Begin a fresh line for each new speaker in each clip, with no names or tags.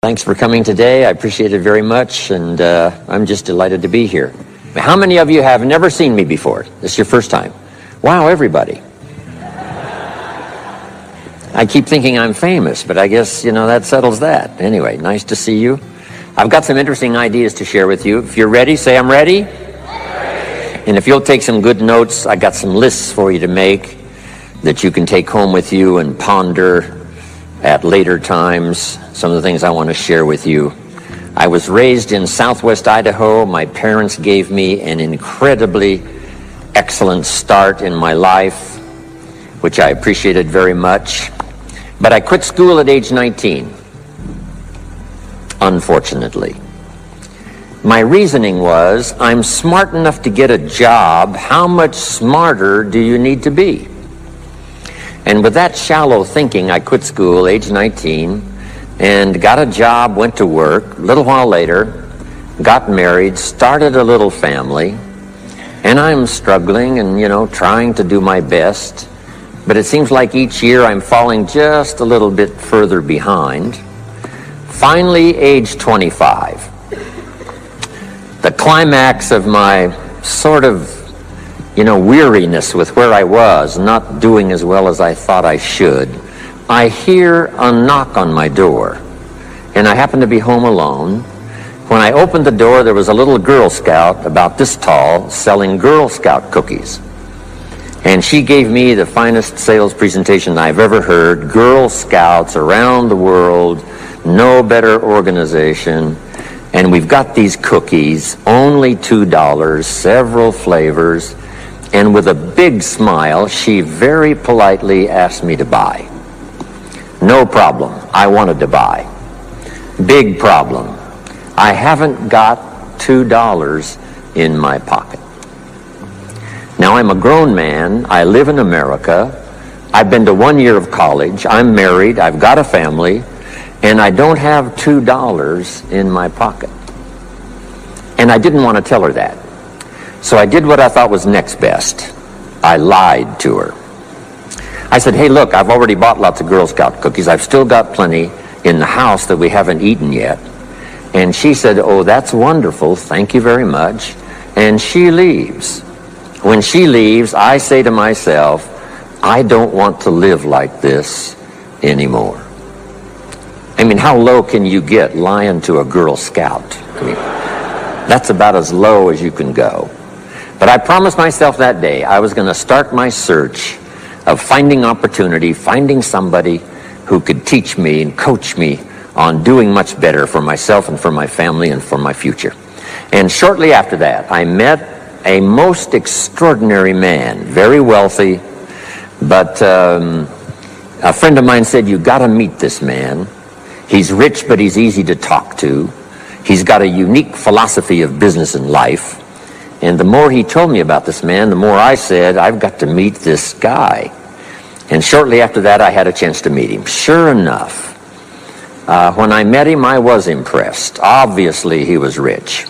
Thanks for coming today. I appreciate it very much, and I'm just delighted to be here. How many of you have never seen me before? This is your first time? Wow, everybody. I keep thinking I'm famous, but I guess, that settles that. Anyway, nice to see you. I've got some interesting ideas to share with you. If you're ready, say I'm ready. And if you'll take some good notes, I got some lists for you to make that you can take home with you and ponder at later times. Some of the things I want to share with you. I was raised in southwest Idaho. My parents gave me an incredibly excellent start in my life, which I appreciated very much. But I quit school at age 19, unfortunately. My reasoning was, I'm smart enough to get a job. How much smarter do you need to be? And with that shallow thinking, I quit school, age 19, and got a job, went to work. A little while later, got married, started a little family, and I'm struggling and, trying to do my best. But it seems like each year I'm falling just a little bit further behind. Finally, age 25. The climax of my sort of weariness with where I was, not doing as well as I thought I should. I hear a knock on my door, and I happen to be home alone. When I opened the door, there was a little Girl Scout about this tall selling Girl Scout cookies. And she gave me the finest sales presentation I've ever heard. Girl Scouts around the world, no better organization. And we've got these cookies, only $2, several flavors. And with a big smile, she very politely asked me to buy. No problem. I wanted to buy. Big problem. I haven't got $2 in my pocket. Now, I'm a grown man. I live in America. I've been to 1 year of college. I'm married. I've got a family. And I don't have $2 in my pocket. And I didn't want to tell her that. So I did what I thought was next best. I lied to her. I said, hey, look, I've already bought lots of Girl Scout cookies. I've still got plenty in the house that we haven't eaten yet. And she said, oh, that's wonderful. Thank you very much. And she leaves. When she leaves, I say to myself, I don't want to live like this anymore. I mean, how low can you get lying to a Girl Scout? I mean, that's about as low as you can go. But I promised myself that day I was going to start my search of finding opportunity, finding somebody who could teach me and coach me on doing much better for myself and for my family and for my future. And shortly after that, I met a most extraordinary man, very wealthy, but a friend of mine said, you got to meet this man. He's rich, but he's easy to talk to. He's got a unique philosophy of business and life. And the more he told me about this man, the more I said, I've got to meet this guy. And shortly after that, I had a chance to meet him. Sure enough, when I met him, I was impressed. Obviously, he was rich,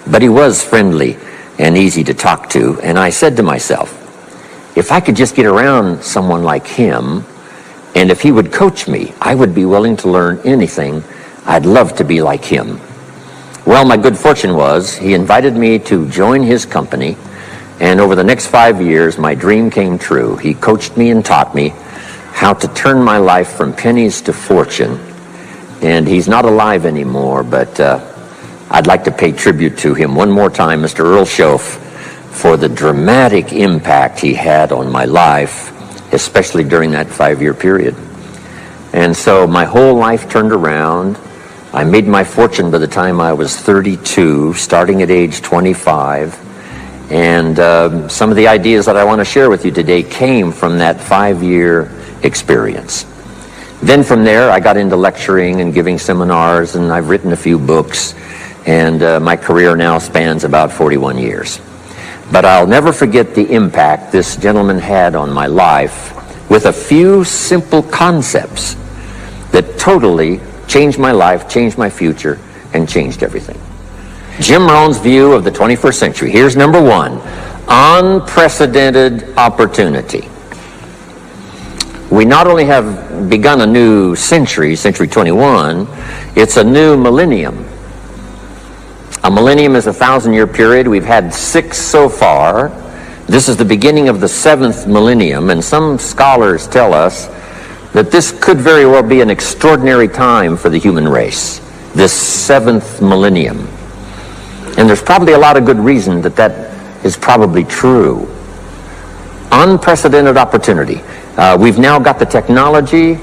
but he was friendly and easy to talk to. And I said to myself, if I could just get around someone like him, and if he would coach me, I would be willing to learn anything. I'd love to be like him. Well, my good fortune was he invited me to join his company, and over the next 5 years, my dream came true. He coached me and taught me how to turn my life from pennies to fortune. And he's not alive anymore, but I'd like to pay tribute to him one more time, Mr. Earl Schoaf, for the dramatic impact he had on my life, especially during that 5-year period. And so my whole life turned around. I made my fortune by the time I was 32, starting at age 25. And some of the ideas that I want to share with you today came from that 5-year experience. Then from there, I got into lecturing and giving seminars, and I've written a few books. And my career now spans about 41 years. But I'll never forget the impact this gentleman had on my life with a few simple concepts that totally changed my life, changed my future, and changed everything. Jim Rohn's view of the 21st century. Here's number one: unprecedented opportunity. We not only have begun a new century, century 21, it's a new millennium. A millennium is a 1,000-year period. We've had 6 so far. This is the beginning of the 7th millennium, and some scholars tell us that this could very well be an extraordinary time for the human race, this 7th millennium. And there's probably a lot of good reason that that is probably true. Unprecedented opportunity. We've now got the technology.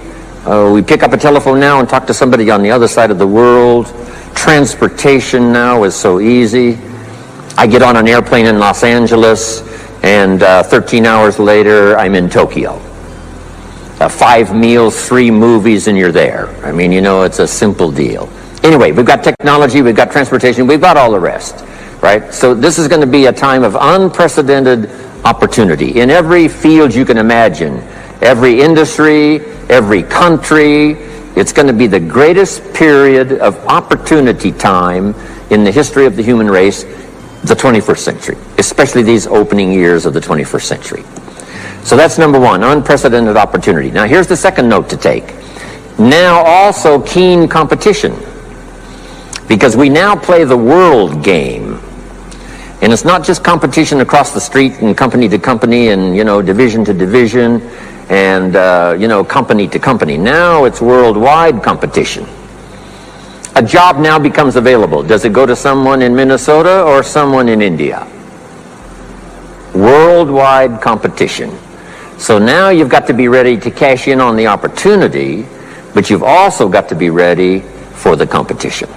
We pick up a telephone now and talk to somebody on the other side of the world. Transportation now is so easy. I get on an airplane in Los Angeles, and 13 hours later, I'm in Tokyo. 5 meals, 3 movies, and you're there. I mean, you know, it's a simple deal. Anyway, we've got technology, we've got transportation, we've got all the rest, right? So this is going to be a time of unprecedented opportunity in every field you can imagine, every industry, every country. It's going to be the greatest period of opportunity time in the history of the human race, the 21st century, especially these opening years of the 21st century. So that's number one, unprecedented opportunity. Now here's the second note to take. Now also keen competition, because we now play the world game. And it's not just competition across the street and company to company and, you know, division to division and, you know, company to company. Now it's worldwide competition. A job now becomes available. Does it go to someone in Minnesota or someone in India? Worldwide competition. So now you've got to be ready to cash in on the opportunity, but you've also got to be ready for the competition.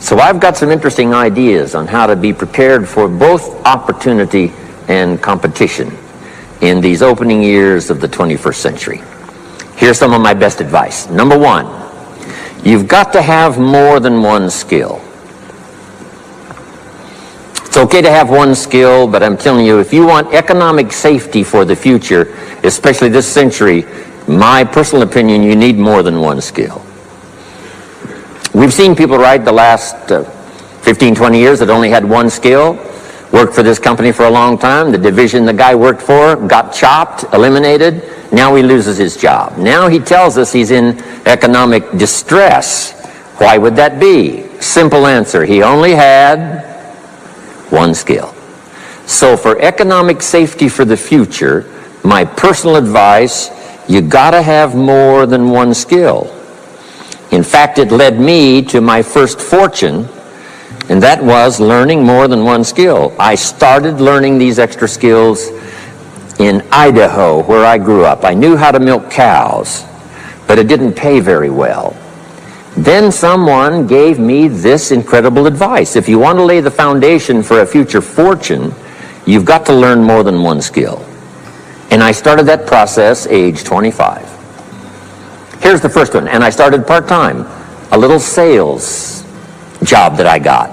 So I've got some interesting ideas on how to be prepared for both opportunity and competition in these opening years of the 21st century. Here's some of my best advice. Number one, you've got to have more than one skill. It's okay to have one skill, but I'm telling you, if you want economic safety for the future, especially this century, my personal opinion, you need more than one skill. We've seen people, right, the last 15, 20 years that only had one skill, worked for this company for a long time. The division the guy worked for got chopped, eliminated. Now he loses his job. Now he tells us he's in economic distress. Why would that be? Simple answer. He only had one skill. So for economic safety for the future, my personal advice, you gotta have more than one skill. In fact, it led me to my first fortune, and that was learning more than one skill. I started learning these extra skills in Idaho, where I grew up. I knew how to milk cows, but it didn't pay very well. Then someone gave me this incredible advice. If you want to lay the foundation for a future fortune, you've got to learn more than one skill. And I started that process age 25. Here's the first one, and I started part-time, a little sales job that I got.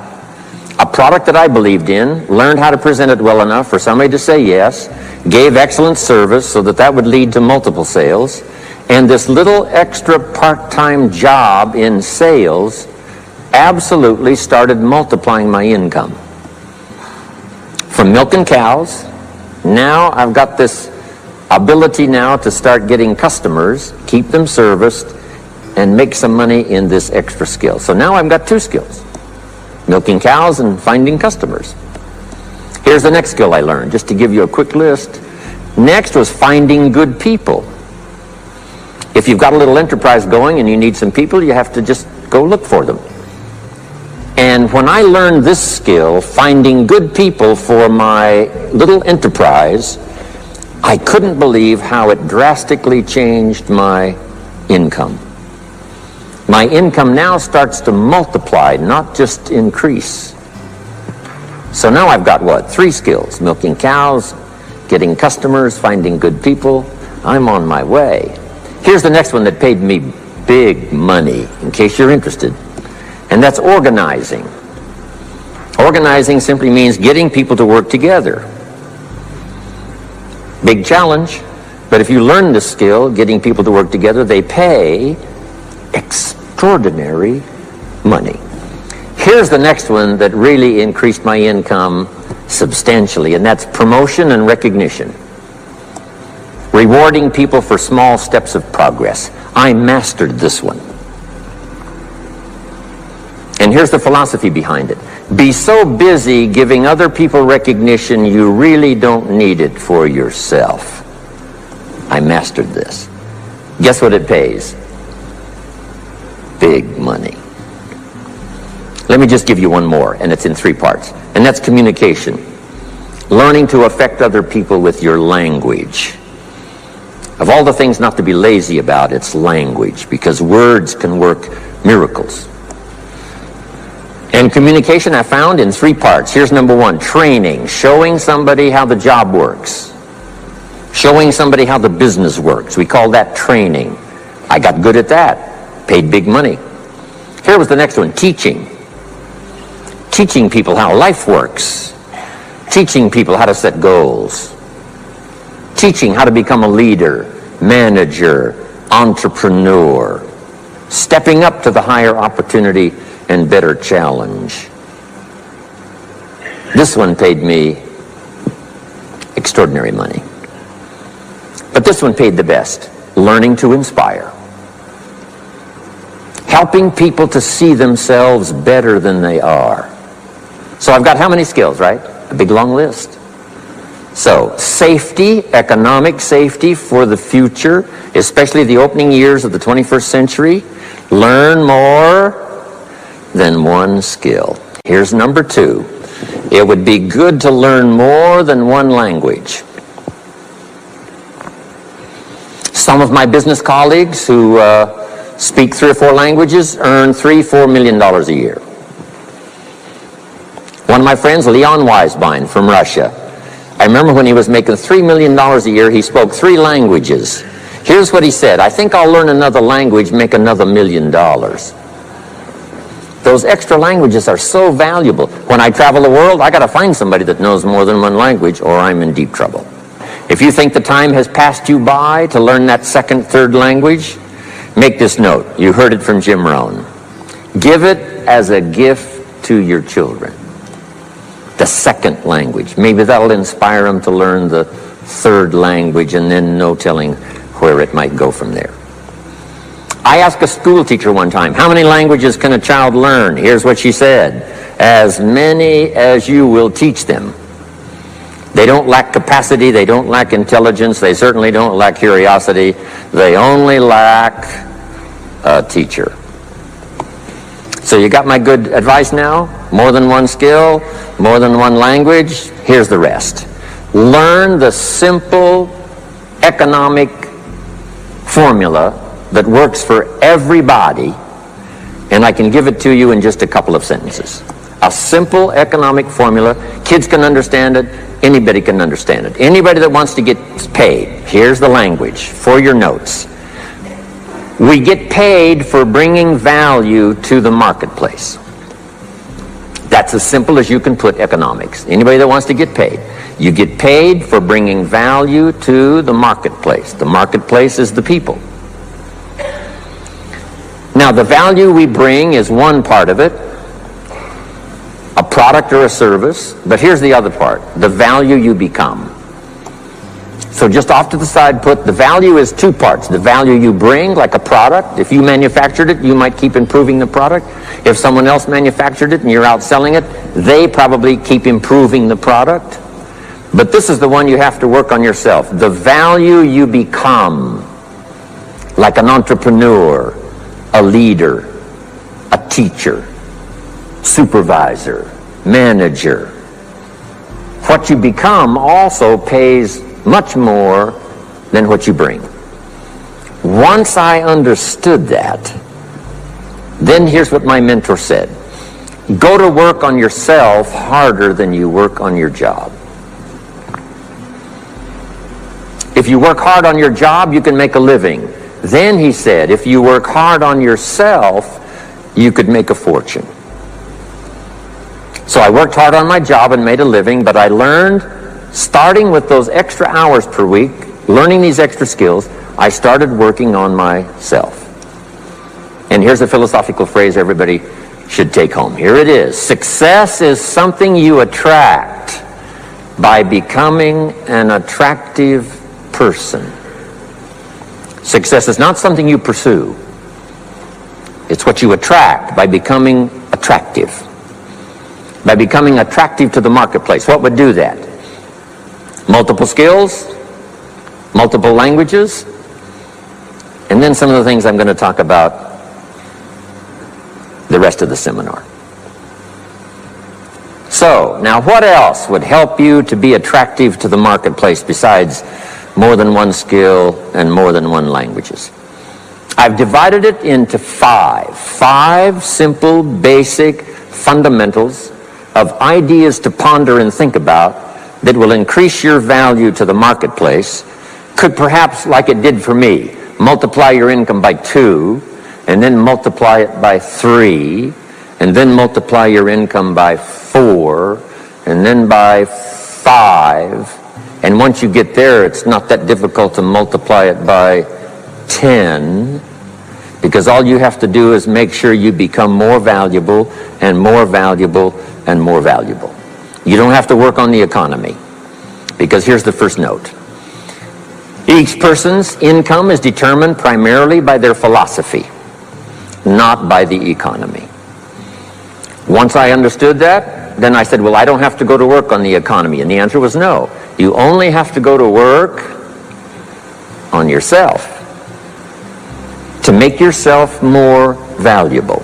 A product that I believed in, learned how to present it well enough for somebody to say yes, gave excellent service so that that would lead to multiple sales, and this little extra part-time job in sales absolutely started multiplying my income. From milking cows, now I've got this ability now to start getting customers, keep them serviced, and make some money in this extra skill. So now I've got 2 skills, milking cows and finding customers. Here's the next skill I learned, just to give you a quick list. Next was finding good people. If you've got a little enterprise going and you need some people, you have to just go look for them. And when I learned this skill, finding good people for my little enterprise, I couldn't believe how it drastically changed my income. My income now starts to multiply, not just increase. So now I've got what? 3 skills: milking cows, getting customers, finding good people. I'm on my way. Here's the next one that paid me big money, in case you're interested, and that's organizing. Organizing simply means getting people to work together. Big challenge, but if you learn this skill, getting people to work together, they pay extraordinary money. Here's the next one that really increased my income substantially, and that's promotion and recognition. Rewarding people for small steps of progress. I mastered this one. And here's the philosophy behind it. Be so busy giving other people recognition you really don't need it for yourself. I mastered this. Guess what it pays? Big money. Let me just give you one more, and it's in 3 parts. And that's communication. Learning to affect other people with your language. Of all the things not to be lazy about, it's language, because words can work miracles. And communication I found in 3 parts. Here's number 1, training, showing somebody how the job works. Showing somebody how the business works. We call that training. I got good at that. Paid big money. Here was the next one, teaching. Teaching people how life works. Teaching people how to set goals. Teaching how to become a leader, manager, entrepreneur. Stepping up to the higher opportunity and better challenge. This one paid me extraordinary money. But this one paid the best. Learning to inspire. Helping people to see themselves better than they are. So I've got how many skills, right? A big long list. So, safety, economic safety for the future, especially the opening years of the 21st century. Learn more than one skill. Here's number 2. It would be good to learn more than one language. Some of my business colleagues who speak 3 or 4 languages earn $3-4 million a year. One of my friends, Leon Weisbein from Russia, I remember when he was making $3 million a year, he spoke 3 languages. Here's what he said: I think I'll learn another language, make another $1 million. Those extra languages are so valuable. When I travel the world, I got to find somebody that knows more than one language, or I'm in deep trouble. If you think the time has passed you by to learn that 2nd, 3rd language, make this note. You heard it from Jim Rohn. Give it as a gift to your children. The 2nd language. Maybe that'll inspire them to learn the 3rd language, and then no telling where it might go from there. I asked a school teacher one time, how many languages can a child learn? Here's what she said: as many as you will teach them. They don't lack capacity, they don't lack intelligence, they certainly don't lack curiosity. They only lack a teacher. So you got my good advice now? More than one skill, more than one language. Here's the rest. Learn the simple economic formula that works for everybody, and I can give it to you in just a couple of sentences. A simple economic formula. Kids can understand it. Anybody can understand it. Anybody that wants to get paid. Here's the language for your notes. We get paid for bringing value to the marketplace. That's as simple as you can put economics. Anybody that wants to get paid. You get paid for bringing value to the marketplace. The marketplace is the people. Now, the value we bring is one part of it, a product or a service, but here's the other part, the value you become. So just off to the side, put the value is 2 parts. The value you bring, like a product. If you manufactured it, you might keep improving the product. If someone else manufactured it and you're out selling it, they probably keep improving the product. But this is the one you have to work on yourself. The value you become, like an entrepreneur, a leader, a teacher, supervisor, manager. What you become also pays much more than what you bring. Once I understood that, then here's what my mentor said. Go to work on yourself harder than you work on your job. If you work hard on your job, you can make a living. Then he said, if you work hard on yourself, you could make a fortune. So I worked hard on my job and made a living, but I learned, starting with those extra hours per week, learning these extra skills, I started working on myself. And here's a philosophical phrase everybody should take home. Here it is. Success is something you attract by becoming an attractive person. Success is not something you pursue. It's what you attract by becoming attractive. By becoming attractive to the marketplace. What would do that? Multiple skills, multiple languages, and then some of the things I'm going to talk about the rest of the seminar. So, now what else would help you to be attractive to the marketplace besides more than one skill and more than one languages? I've divided it into five simple, basic fundamentals of ideas to ponder and think about that will increase your value to the marketplace. Could perhaps, like it did for me, multiply your income by 2, and then multiply it by 3, and then multiply your income by 4, and then by 5. And once you get there, it's not that difficult to multiply it by 10, because all you have to do is make sure you become more valuable and more valuable and more valuable. You don't have to work on the economy, because here's the first note. Each person's income is determined primarily by their philosophy, not by the economy. Once I understood that, then I said, well, I don't have to go to work on the economy. And the answer was no. You only have to go to work on yourself to make yourself more valuable.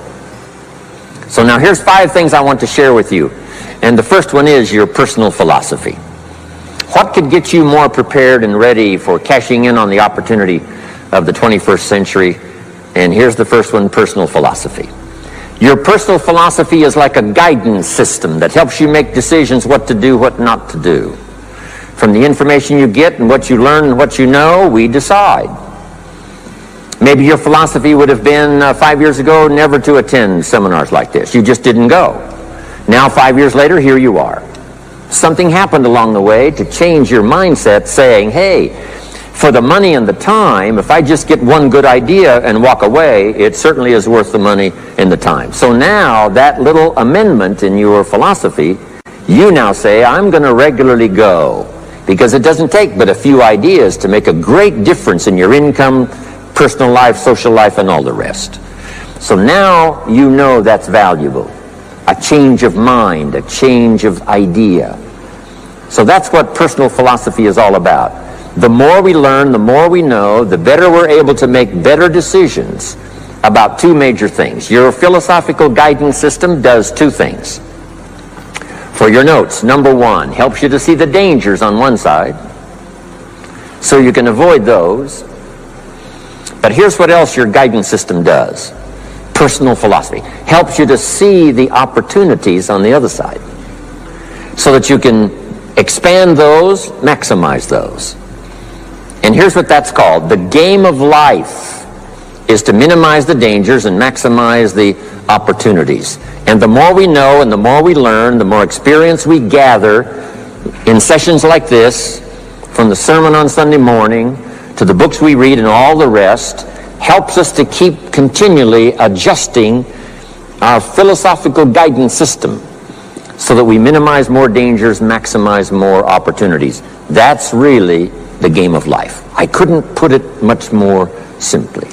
So now here's 5 things I want to share with you. And the first one is your personal philosophy. What could get you more prepared and ready for cashing in on the opportunity of the 21st century? And here's the first one, personal philosophy. Your personal philosophy is like a guidance system that helps you make decisions what to do, what not to do. From the information you get and what you learn and what you know, we decide. Maybe your philosophy would have been 5 years ago never to attend seminars like this. You just didn't go. Now 5 years later, here you are. Something happened along the way to change your mindset, saying, hey, for the money and the time, if I just get one good idea and walk away, it certainly is worth the money and the time. So now that little amendment in your philosophy, you now say, I'm going to regularly go, because it doesn't take but a few ideas to make a great difference in your income, personal life, social life, and all the rest. So now you know that's valuable. A change of mind, a change of idea. So that's what personal philosophy is all about. The more we learn, the more we know, the better we're able to make better decisions about 2 major things. Your philosophical guidance system does 2 things. For your notes, number 1, helps you to see the dangers on one side, so you can avoid those. But here's what else your guidance system does. Personal philosophy helps you to see the opportunities on the other side, so that you can expand those, maximize those. And here's what that's called. The game of life is to minimize the dangers and maximize the opportunities. And the more we know and the more we learn, the more experience we gather in sessions like this, from the sermon on Sunday morning to the books we read and all the rest, helps us to keep continually adjusting our philosophical guidance system so that we minimize more dangers, maximize more opportunities. That's really the game of life. I couldn't put it much more simply.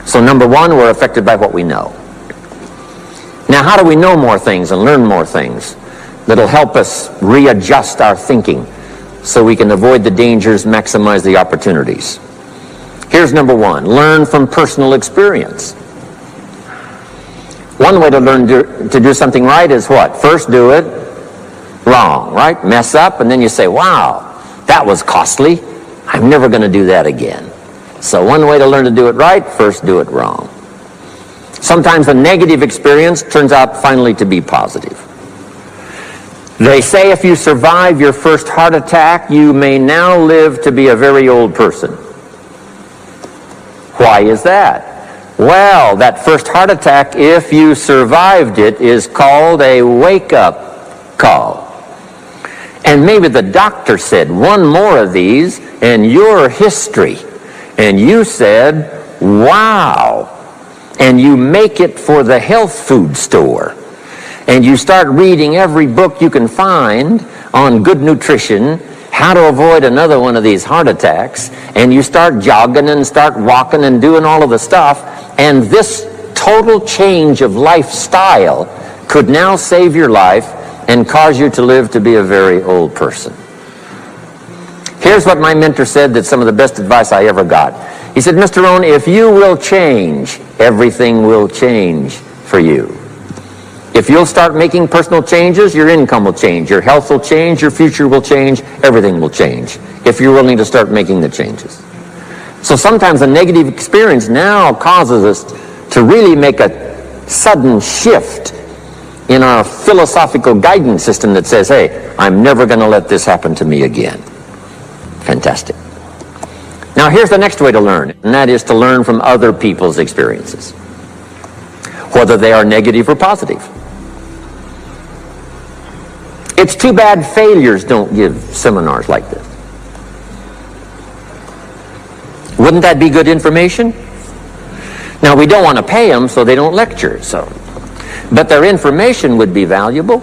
So number 1, we're affected by what we know. Now, how do we know more things and learn more things that'll help us readjust our thinking so we can avoid the dangers, maximize the opportunities? Here's number 1, learn from personal experience. One way to learn to do something right is what? First do it wrong, right? Mess up, and then you say, wow, that was costly. I'm never going to do that again. So one way to learn to do it right, first do it wrong. Sometimes a negative experience turns out finally to be positive. They say if you survive your first heart attack, you may now live to be a very old person. Why is that? Well, that first heart attack, if you survived it, is called a wake-up call. And maybe the doctor said, 1 more of these and you're history. And you said, wow. And you make it for the health food store. And you start reading every book you can find on good nutrition, how to avoid another one of these heart attacks, and you start jogging and start walking and doing all of the stuff, and this total change of lifestyle could now save your life and cause you to live to be a very old person. Here's what my mentor said, that's some of the best advice I ever got. He said, Mr. Rohn, if you will change, everything will change for you. If you'll start making personal changes, your income will change, your health will change, your future will change, everything will change, if you're willing to start making the changes. So sometimes a negative experience now causes us to really make a sudden shift in our philosophical guidance system that says, hey, I'm never going to let this happen to me again. Fantastic. Now here's the next way to learn, and that is to learn from other people's experiences, whether they are negative or positive. It's too bad failures don't give seminars like this. Wouldn't that be good information? Now, we don't want to pay them, so they don't lecture, but their information would be valuable.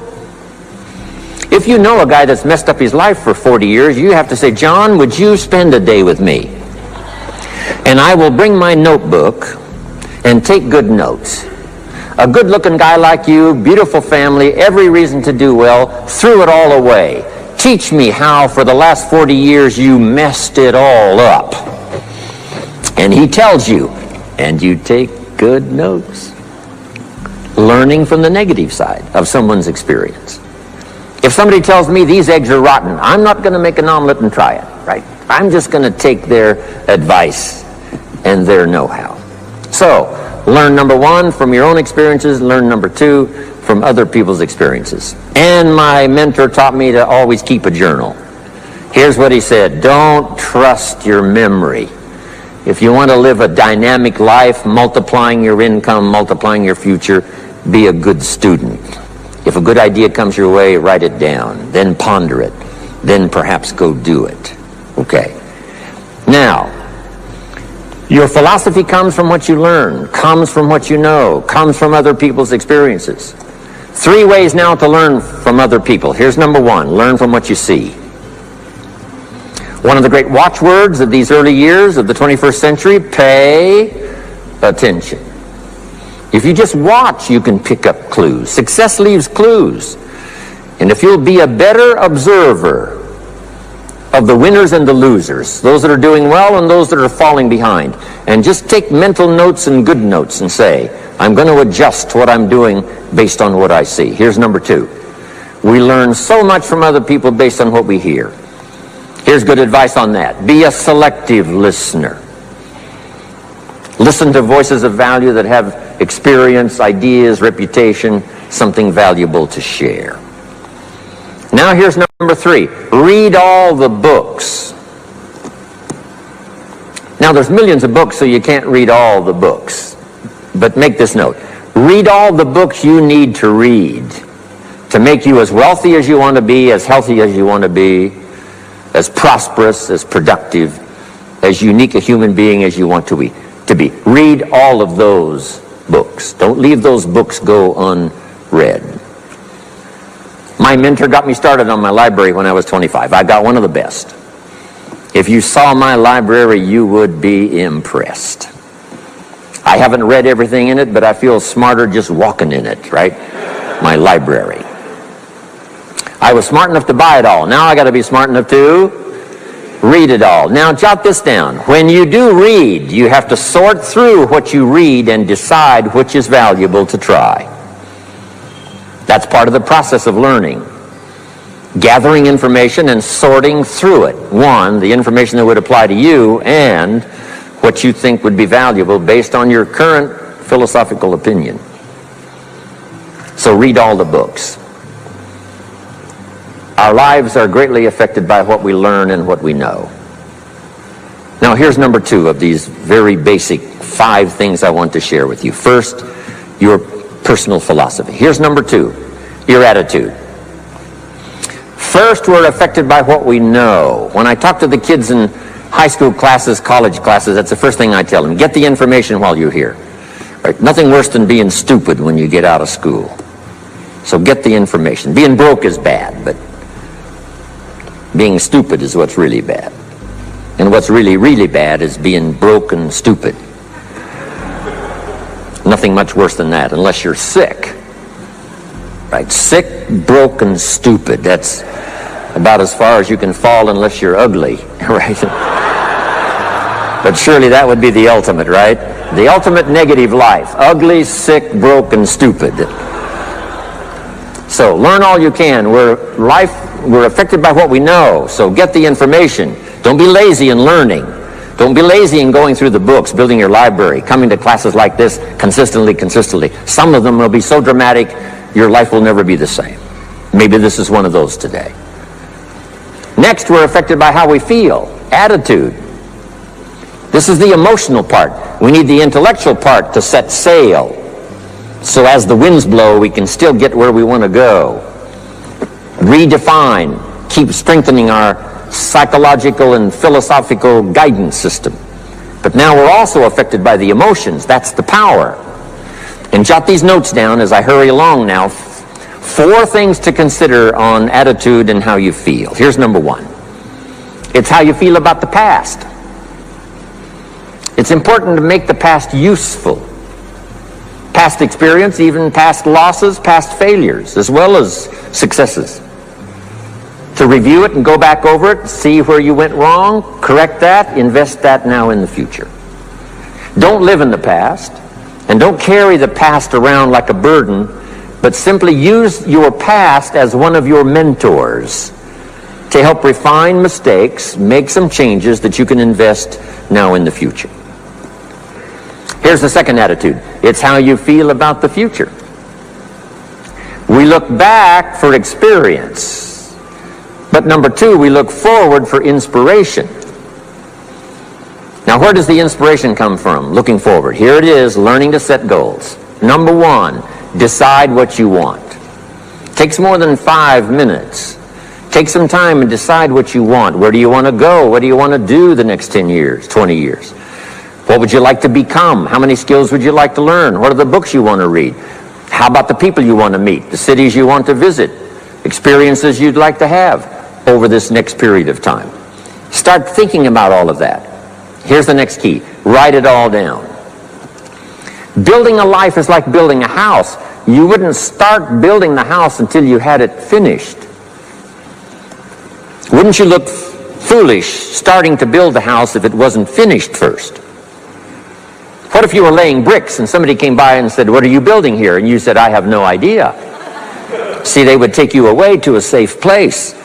If you know a guy that's messed up his life for 40 years, you have to say, John, would you spend a day with me? And I will bring my notebook and take good notes. A good-looking guy like you, beautiful family, every reason to do well, threw it all away. Teach me how for the last 40 years you messed it all up. And he tells you, and you take good notes. Learning from the negative side of someone's experience. If somebody tells me these eggs are rotten, I'm not going to make an omelet and try it, right? I'm just going to take their advice and their know-how. So, learn number one from your own experiences, learn number two from other people's experiences. And my mentor taught me to always keep a journal. Here's what he said, don't trust your memory. If you want to live a dynamic life, multiplying your income, multiplying your future, be a good student. If a good idea comes your way, write it down, then ponder it, then perhaps go do it. Okay. Now, your philosophy comes from what you learn, comes from what you know, comes from other people's experiences. 3 ways now to learn from other people. Here's number 1, learn from what you see. One of the great watchwords of these early years of the 21st century, pay attention. If you just watch, you can pick up clues. Success leaves clues. And if you'll be a better observer of the winners and the losers, those that are doing well and those that are falling behind, and just take mental notes and good notes and say, I'm going to adjust what I'm doing based on what I see. Here's number 2. We learn so much from other people based on what we hear. Here's good advice on that. Be a selective listener. Listen to voices of value that have experience, ideas, reputation, something valuable to share. Now here's number 3. Read all the books. Now there's millions of books, so you can't read all the books. But make this note. Read all the books you need to read to make you as wealthy as you want to be, as healthy as you want to be, as prosperous, as productive, as unique a human being as you want to be. Read all of those books. Don't leave those books go unread. My mentor got me started on my library when I was 25. I got one of the best. If you saw my library, you would be impressed. I haven't read everything in it, but I feel smarter just walking in it, right? My library. I was smart enough to buy it all. Now I got to be smart enough to read it all. Now jot this down. When you do read, you have to sort through what you read and decide which is valuable to try. That's part of the process of learning. Gathering information and sorting through it. 1, the information that would apply to you, and what you think would be valuable based on your current philosophical opinion. So read all the books. Our lives are greatly affected by what we learn and what we know. Now here's number 2 of these very basic 5 things I want to share with you. First, your personal philosophy. Here's number 2, your attitude. First, we're affected by what we know. When I talk to the kids in high school classes, college classes, that's the first thing I tell them. Get the information while you're here. Right? Nothing worse than being stupid when you get out of school. So get the information. Being broke is bad, but Being stupid is what's really bad. And what's really, really bad is being broken stupid. Nothing much worse than that, unless you're sick. Right? Sick, broken, stupid. That's about as far as you can fall unless you're ugly. Right? But surely that would be the ultimate, right? The ultimate negative life. Ugly, sick, broken, stupid. So learn all you can. We're affected by what we know. So get the information. Don't be lazy in learning. Don't be lazy in going through the books, building your library, coming to classes like this consistently. Some of them will be so dramatic, your life will never be the same. Maybe this is one of those today. Next, we're affected by how we feel, attitude. This is the emotional part. We need the intellectual part to set sail. So as the winds blow, we can still get where we want to go. Redefine, keep strengthening our psychological and philosophical guidance system. But now we're also affected by the emotions. That's the power. And jot these notes down as I hurry along now. 4 things to consider on attitude and how you feel. Here's number 1. It's how you feel about the past. It's important to make the past useful. Past experience, even past losses, past failures, as well as successes. To review it and go back over it, see where you went wrong, correct that, invest that now in the future. Don't live in the past, and don't carry the past around like a burden, but simply use your past as one of your mentors to help refine mistakes, make some changes that you can invest now in the future. Here's the second attitude. It's how you feel about the future. We look back for experience. But number 2, we look forward for inspiration. Now, where does the inspiration come from? Looking forward. Here it is, learning to set goals. Number 1, decide what you want. Takes more than 5 minutes. Take some time and decide what you want. Where do you want to go? What do you want to do the next 10 years, 20 years? What would you like to become? How many skills would you like to learn? What are the books you want to read? How about the people you want to meet? The cities you want to visit? Experiences you'd like to have over this next period of time? Start thinking about all of that. Here's the next key. Write it all down. Building a life is like building a house. You wouldn't start building the house until you had it finished. Wouldn't you look foolish starting to build the house if it wasn't finished first? What if you were laying bricks and somebody came by and said, "What are you building here?" And you said, "I have no idea." See, they would take you away to a safe place.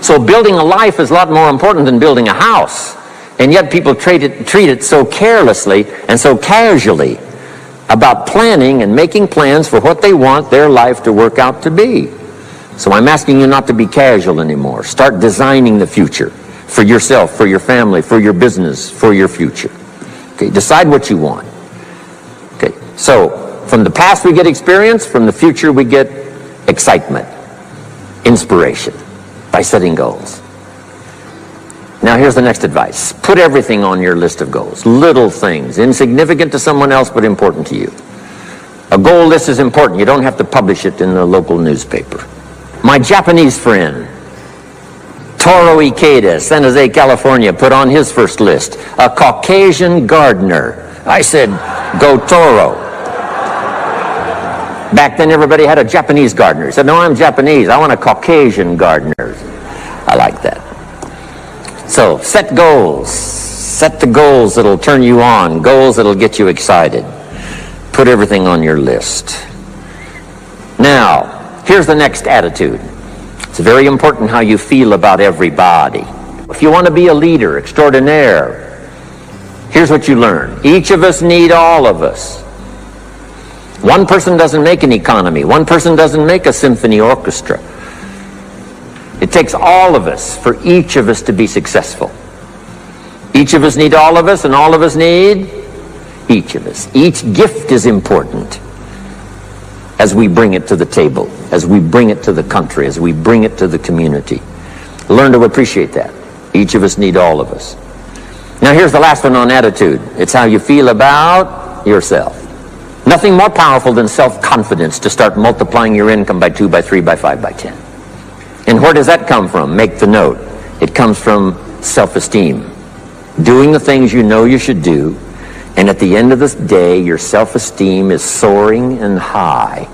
So building a life is a lot more important than building a house. And yet people treat it so carelessly and so casually about planning and making plans for what they want their life to work out to be. So I'm asking you not to be casual anymore. Start designing the future for yourself, for your family, for your business, for your future. Okay, decide what you want. Okay, so from the past we get experience, from the future we get excitement, inspiration by setting goals. Now here's the next advice. Put everything on your list of goals. Little things, insignificant to someone else but important to you. A goal list is important. You don't have to publish it in the local newspaper. My Japanese friend, Toro Ikeda, San Jose, California, put on his first list, a Caucasian gardener. I said, go Toro. Back then everybody had a Japanese gardener. He said, no, I'm Japanese. I want a Caucasian gardener. I like that. So set goals. Set the goals that'll turn you on, goals that'll get you excited. Put everything on your list. Now, here's the next attitude. It's very important how you feel about everybody. If you want to be a leader extraordinaire, here's what you learn. Each of us need all of us. One person doesn't make an economy. One person doesn't make a symphony orchestra. It takes all of us for each of us to be successful. Each of us need all of us, and all of us need each of us. Each gift is important as we bring it to the table, as we bring it to the country, as we bring it to the community. Learn to appreciate that. Each of us need all of us. Now here's the last one on attitude. It's how you feel about yourself. Nothing more powerful than self-confidence to start multiplying your income by 2, by 3, by 5, by 10. And where does that come from? Make the note. It comes from self-esteem. Doing the things you know you should do, and at the end of the day, your self-esteem is soaring and high.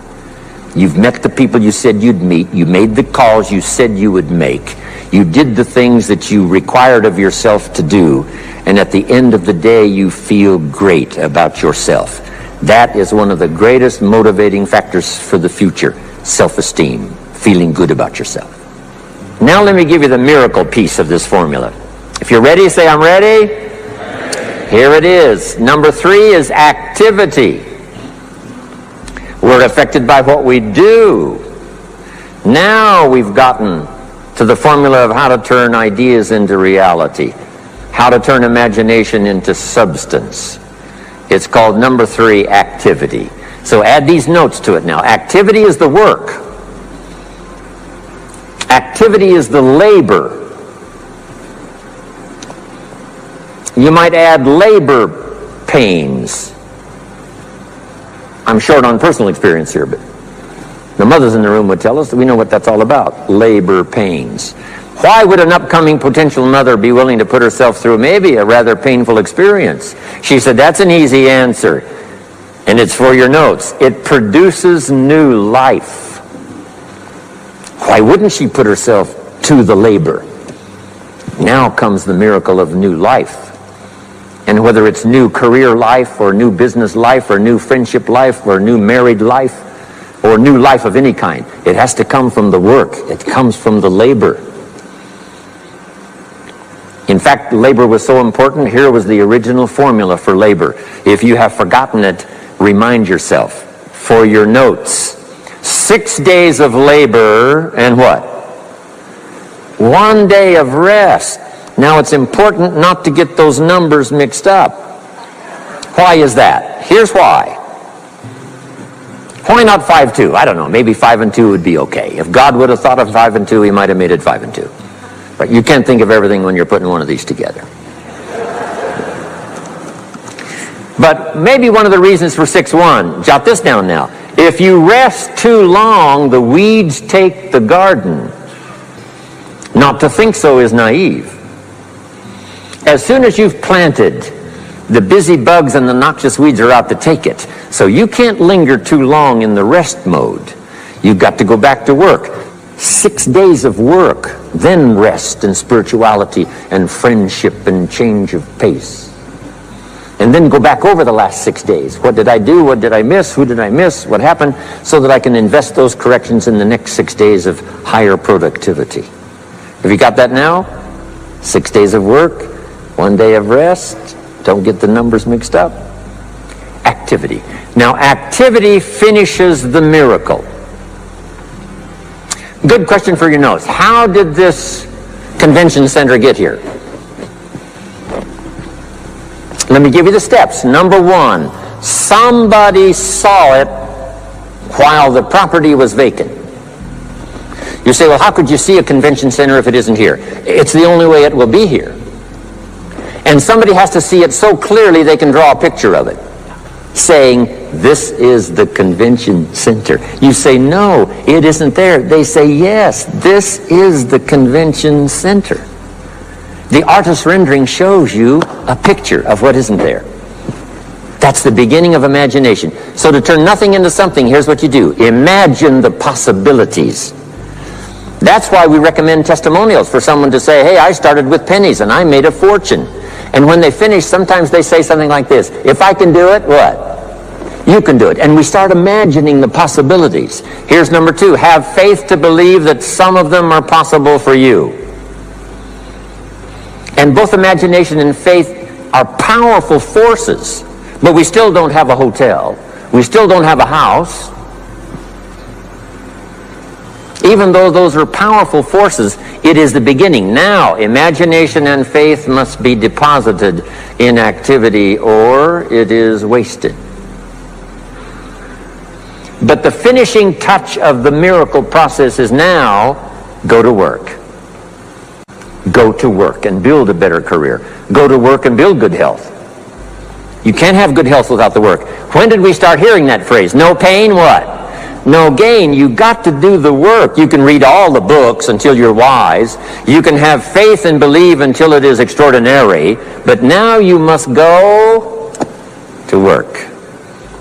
You've met the people you said you'd meet. You made the calls you said you would make. You did the things that you required of yourself to do. And at the end of the day, you feel great about yourself. That is one of the greatest motivating factors for the future. Self-esteem. Feeling good about yourself. Now let me give you the miracle piece of this formula. If you're ready, say, I'm ready. Here it is. Number 3 is activity. We're affected by what we do. Now we've gotten to the formula of how to turn ideas into reality, how to turn imagination into substance. It's called number 3, activity. So add these notes to it now. Activity is the work. Activity is the labor. You might add labor pains. I'm short on personal experience here, but the mothers in the room would tell us that we know what that's all about. Labor pains. Why would an upcoming potential mother be willing to put herself through maybe a rather painful experience? She said, that's an easy answer. And it's for your notes. It produces new life. Why wouldn't she put herself to the labor? Now comes the miracle of new life. And whether it's new career life or new business life or new friendship life or new married life or new life of any kind, it has to come from the work. It comes from the labor. In fact, labor was so important. Here was the original formula for labor. If you have forgotten it, remind yourself. For your notes, 6 days of labor and what? 1 day of rest. Now it's important not to get those numbers mixed up. Why is that? Here's why. Why not 5-2? I don't know. Maybe 5 and 2 would be okay. If God would have thought of 5 and 2, he might have made it 5 and 2. But you can't think of everything when you're putting one of these together. But maybe one of the reasons for 6-1, jot this down now. If you rest too long, the weeds take the garden. Not to think so is naive. As soon as you've planted, the busy bugs and the noxious weeds are out to take it. So you can't linger too long in the rest mode. You've got to go back to work. 6 days of work, then rest and spirituality and friendship and change of pace. And then go back over the last 6 days. What did I do? What did I miss? Who did I miss? What happened? So that I can invest those corrections in the next 6 days of higher productivity. Have you got that now? 6 days of work, 1 day of rest. Don't get the numbers mixed up. Activity. Now, activity finishes the miracle. Good question for your notes. How did this convention center get here? Let me give you the steps. Number 1, somebody saw it while the property was vacant. You say, well, how could you see a convention center if it isn't here? It's the only way it will be here. And somebody has to see it so clearly they can draw a picture of it, saying, this is the convention center. You say, no, it isn't there. They say, yes, this is the convention center. The artist's rendering shows you a picture of what isn't there. That's the beginning of imagination. So to turn nothing into something, here's what you do. Imagine the possibilities. That's why we recommend testimonials for someone to say, hey, I started with pennies and I made a fortune. And when they finish, sometimes they say something like this, if I can do it, what? You can do it. And we start imagining the possibilities. Here's number 2, have faith to believe that some of them are possible for you. And both imagination and faith are powerful forces, but we still don't have a hotel. We still don't have a house. Even though those are powerful forces, it is the beginning. Now, imagination and faith must be deposited in activity or it is wasted. But the finishing touch of the miracle process is now, go to work. Go to work and build a better career. Go to work and build good health. You can't have good health without the work. When did we start hearing that phrase? No pain, what? no gain. You got to do the work. You can read all the books until you're wise. You can have faith and believe until it is extraordinary. But now you must go to work.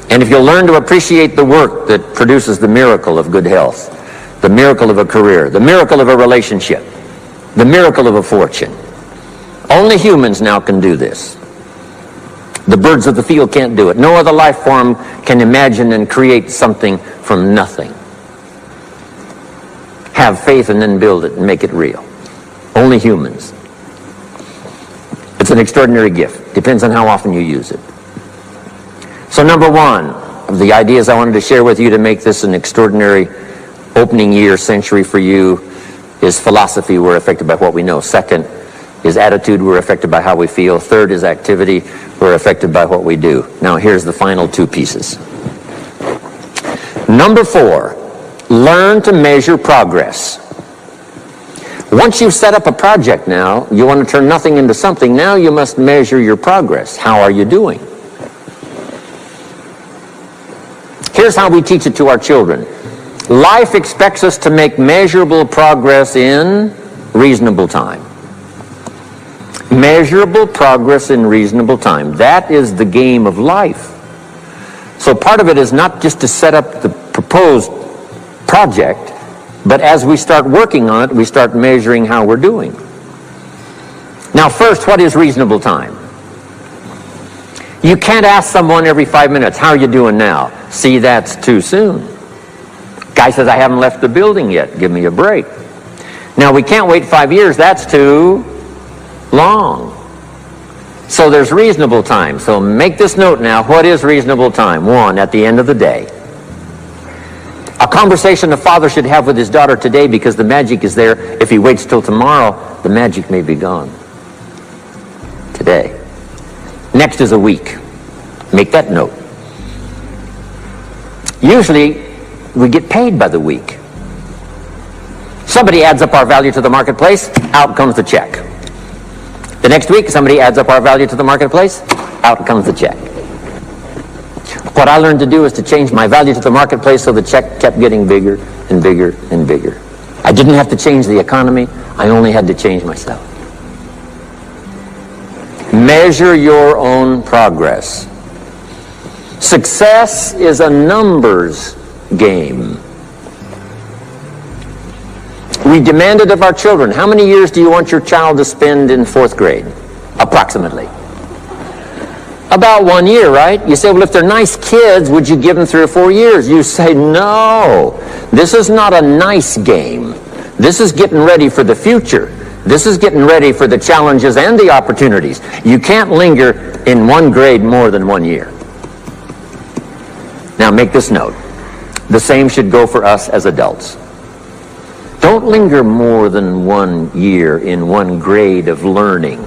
And if you'll learn to appreciate the work that produces the miracle of good health, the miracle of a career, the miracle of a relationship, the miracle of a fortune. Only humans now can do this. The birds of the field can't do it. No other life form can imagine and create something from nothing. Have faith and then build it and make it real. Only humans. It's an extraordinary gift. Depends on how often you use it. So number one of the ideas I wanted to share with you to make this an extraordinary opening year century for you is philosophy. We're affected by what we know. Second is attitude. We're affected by how we feel. Third is activity. We're affected by what we do. Now here's the final two pieces. Number four, learn to measure progress. Once you've set up a project now, you want to turn nothing into something. Now you must measure your progress. How are you doing? Here's how we teach it to our children. Life expects us to make measurable progress in reasonable time. Measurable progress in reasonable time. That is the game of life. So part of it is not just to set up the proposed project, but as we start working on it, we start measuring how we're doing. Now first, what is reasonable time? You can't ask someone every 5 minutes, how are you doing now? See, that's too soon. Guy says, I haven't left the building yet. Give me a break. Now, we can't wait 5 years. That's too long. So there's reasonable time. So make this note now. What is reasonable time? One, at the end of the day. A conversation a father should have with his daughter today, because the magic is there. If he waits till tomorrow, the magic may be gone. Today. Next is a week. Make that note. Usually, we get paid by the week. Somebody adds up our value to the marketplace, out comes the check. The next week, somebody adds up our value to the marketplace, out comes the check. What I learned to do is to change my value to the marketplace so the check kept getting bigger and bigger and bigger. I didn't have to change the economy, I only had to change myself. Measure your own progress. Success is a numbers game. We demanded of our children, how many years do you want your child to spend in 4th grade? Approximately. About 1 year, right? You say, well, if they're nice kids, would you give them 3 or 4 years? You say, no. This is not a nice game. This is getting ready for the future. This is getting ready for the challenges and the opportunities. You can't linger in 1 grade more than 1 year. Now make this note. The same should go for us as adults. Don't linger more than 1 year in 1 grade of learning.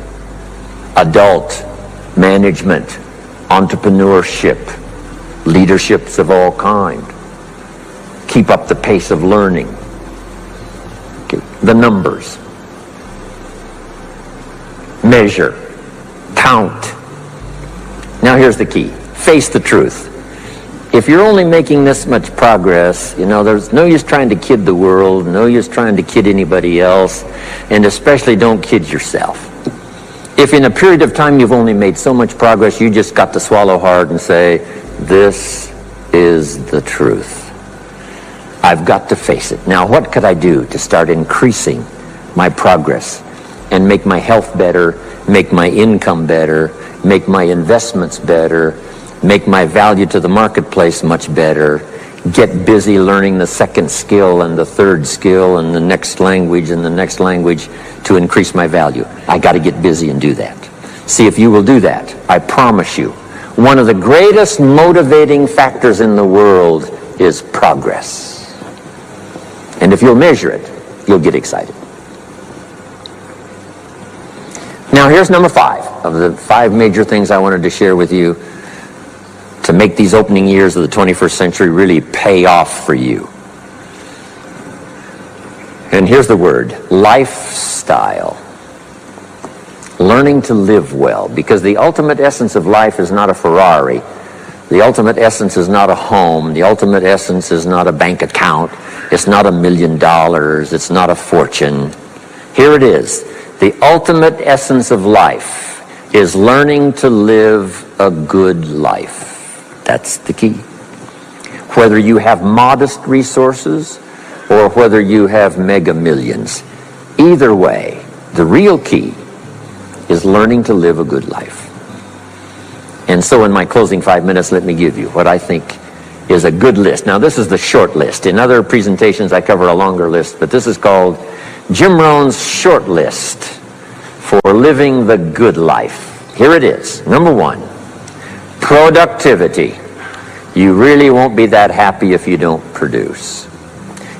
Adult, management, entrepreneurship, leaderships of all kind. Keep up the pace of learning. Okay. The numbers. Measure. Count. Now here's the key. Face the truth. If you're only making this much progress, there's no use trying to kid the world, no use trying to kid anybody else, and especially don't kid yourself. If in a period of time you've only made so much progress, you just got to swallow hard and say, this is the truth. I've got to face it. Now, what could I do to start increasing my progress and make my health better, make my income better, make my investments better, make my value to the marketplace much better, get busy learning the second skill and the third skill and the next language and the next language to increase my value. I got to get busy and do that. See if you will do that. I promise you, one of the greatest motivating factors in the world is progress. And if you'll measure it, you'll get excited. Now here's number 5 of the 5 major things I wanted to share with you to make these opening years of the 21st century really pay off for you. And here's the word, lifestyle. Learning to live well, because the ultimate essence of life is not a Ferrari. The ultimate essence is not a home. The ultimate essence is not a bank account. It's not $1 million. It's not a fortune. Here it is. The ultimate essence of life is learning to live a good life. That's the key. Whether you have modest resources or whether you have mega millions, either way, the real key is learning to live a good life. And so in my closing 5 minutes, let me give you what I think is a good list. Now, this is the short list. In other presentations, I cover a longer list, but this is called Jim Rohn's short list for living the good life. Here it is. Number 1, productivity. You really won't be that happy if you don't produce.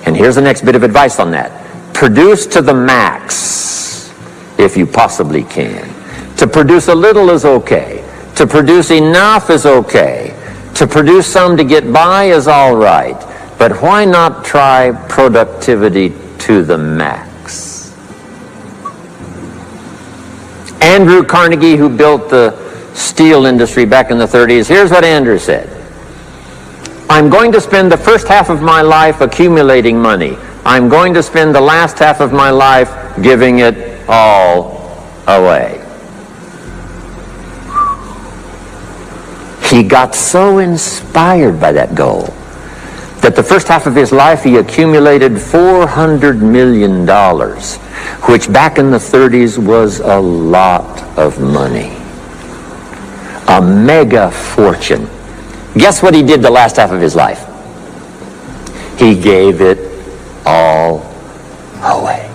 And here's the next bit of advice on that. Produce to the max if you possibly can. To produce a little is okay. To produce enough is okay. To produce some to get by is all right. But why not try productivity to the max? Andrew Carnegie, who built the steel industry back in the 30s, here's what Andrew said. I'm going to spend the first half of my life accumulating money. I'm going to spend the last half of my life giving it all away. He got so inspired by that goal that the first half of his life he accumulated $400 million, which back in the 30s was a lot of money. A mega fortune. Guess what he did the last half of his life? He gave it all away.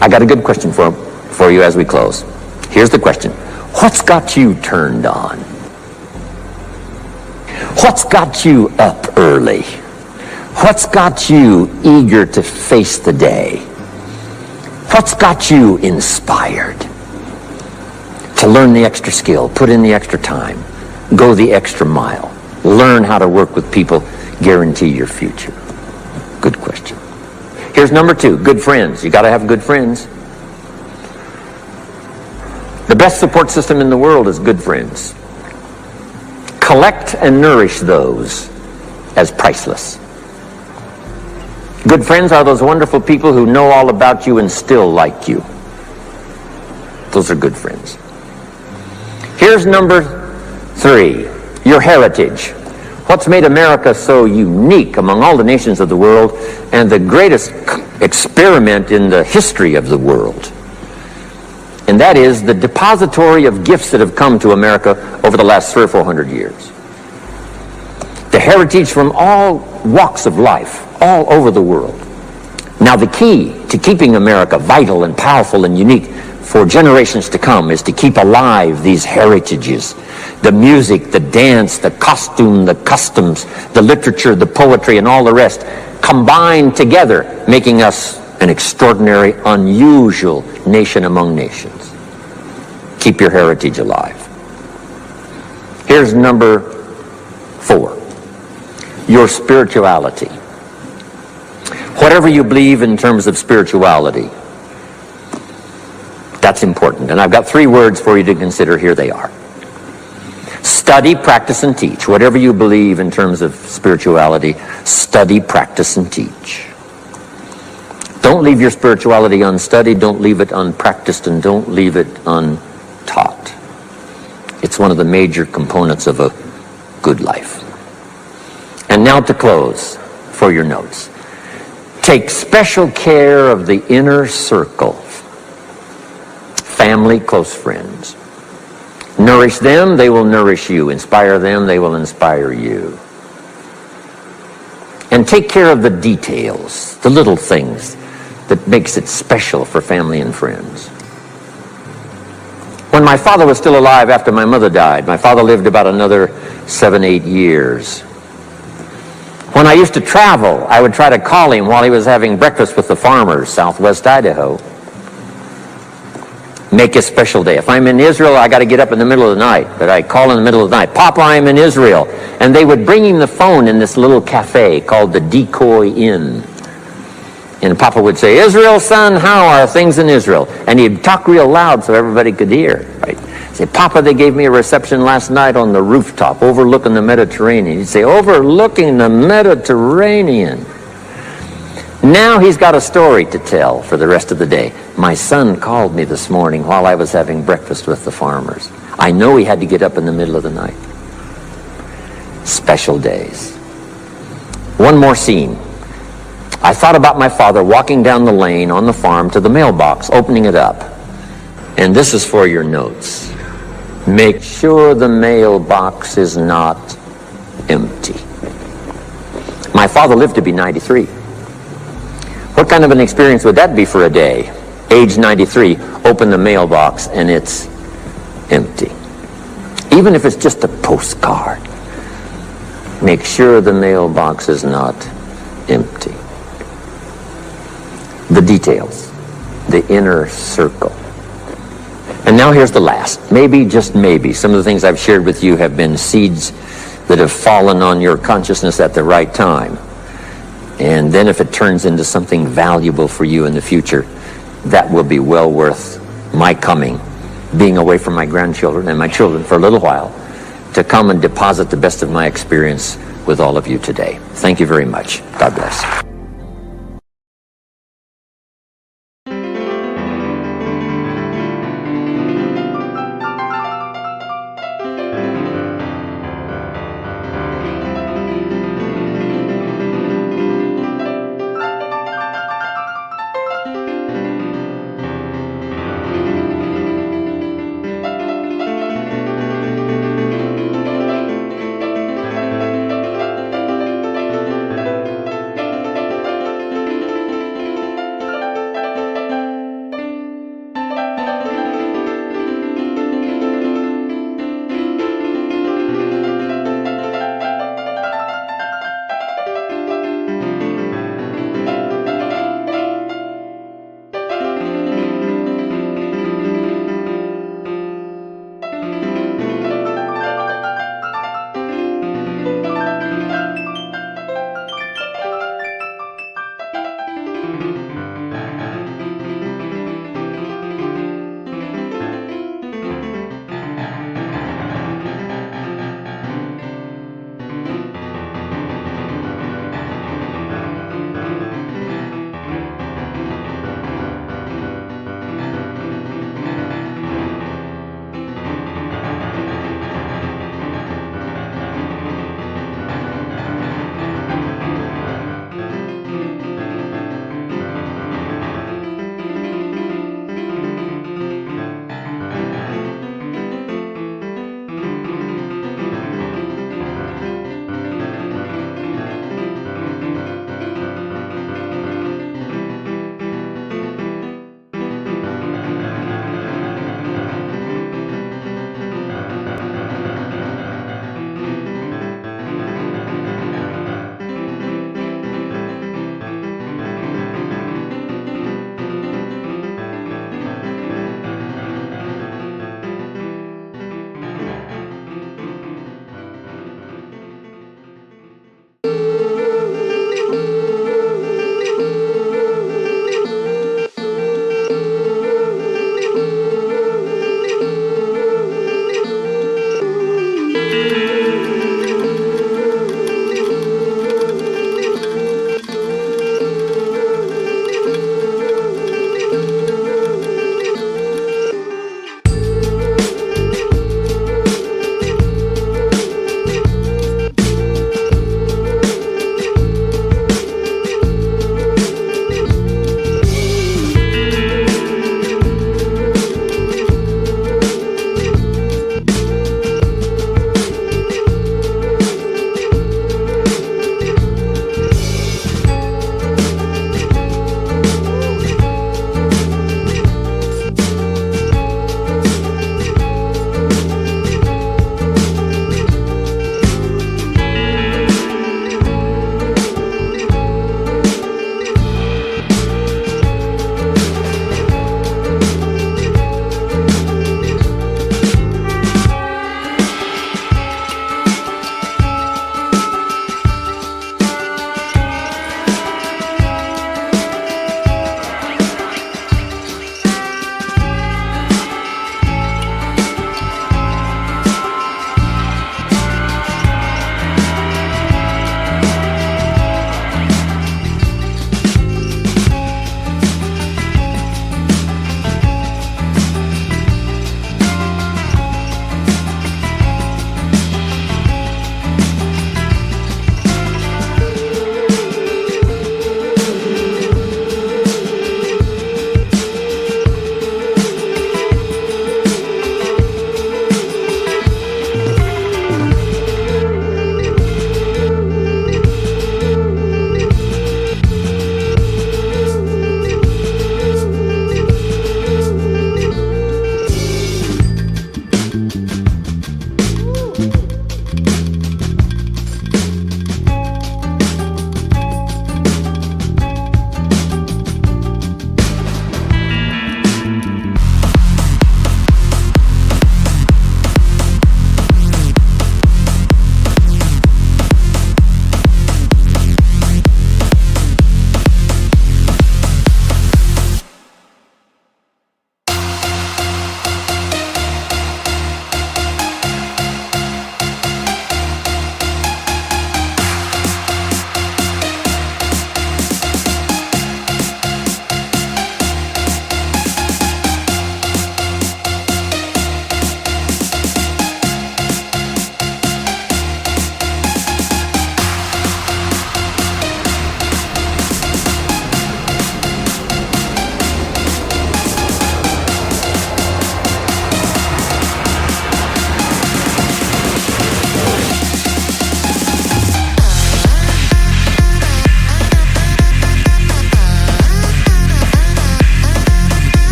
I got a good question for you as we close. Here's the question. What's got you turned on? What's got you up early? What's got you eager to face the day? What's got you inspired to learn the extra skill, put in the extra time, go the extra mile, learn how to work with people, guarantee your future? Good question. Here's number 2, good friends. You got to have good friends. The best support system in the world is good friends. Collect and nourish those as priceless. Good friends are those wonderful people who know all about you and still like you. Those are good friends. Here's number 3, your heritage. What's made America so unique among all the nations of the world and the greatest experiment in the history of the world? And that is the depository of gifts that have come to America over the last 300 or 400 years. The heritage from all walks of life, all over the world. Now the key to keeping America vital and powerful and unique for generations to come is to keep alive these heritages. The music, the dance, the costume, the customs, the literature, the poetry, and all the rest combined together, making us an extraordinary, unusual nation among nations. Keep your heritage alive. Here's number 4. Your spirituality. Whatever you believe in terms of spirituality, that's important. And I've got 3 words for you to consider. Here they are. Study, practice, and teach. Whatever you believe in terms of spirituality, study, practice, and teach. Don't leave your spirituality unstudied, don't leave it unpracticed, and don't leave it untaught. It's one of the major components of a good life. And now to close, for your notes. Take special care of the inner circle. Family, close friends. Nourish them, they will nourish you. Inspire them, they will inspire you. And take care of the details, the little things that makes it special for family and friends. When my father was still alive after my mother died, my father lived about another 7-8 years. When I used to travel, I would try to call him while he was having breakfast with the farmers, southwest Idaho. Make a special day. If I'm in Israel, I got to get up in the middle of the night, but I call in the middle of the night, Papa, I'm in Israel. And they would bring him the phone in this little cafe called the Decoy Inn. And Papa would say, Israel, son, how are things in Israel? And he'd talk real loud so everybody could hear. Right? Say, Papa, they gave me a reception last night on the rooftop overlooking the Mediterranean. He'd say, overlooking the Mediterranean. Now he's got a story to tell for the rest of the day. My son called me this morning while I was having breakfast with the farmers. I know he had to get up in the middle of the night. Special days. One more scene. I thought about my father walking down the lane on the farm to the mailbox, opening it up. And this is for your notes. Make sure the mailbox is not empty. My father lived to be 93. What kind of an experience would that be for a day? Age 93, open the mailbox and it's empty. Even if it's just a postcard, make sure the mailbox is not empty. The details, the inner circle. And now here's the last. Maybe, just maybe, some of the things I've shared with you have been seeds that have fallen on your consciousness at the right time. And then if it turns into something valuable for you in the future, that will be well worth my coming, being away from my grandchildren and my children for a little while, to come and deposit the best of my experience with all of you today. Thank you very much. God bless.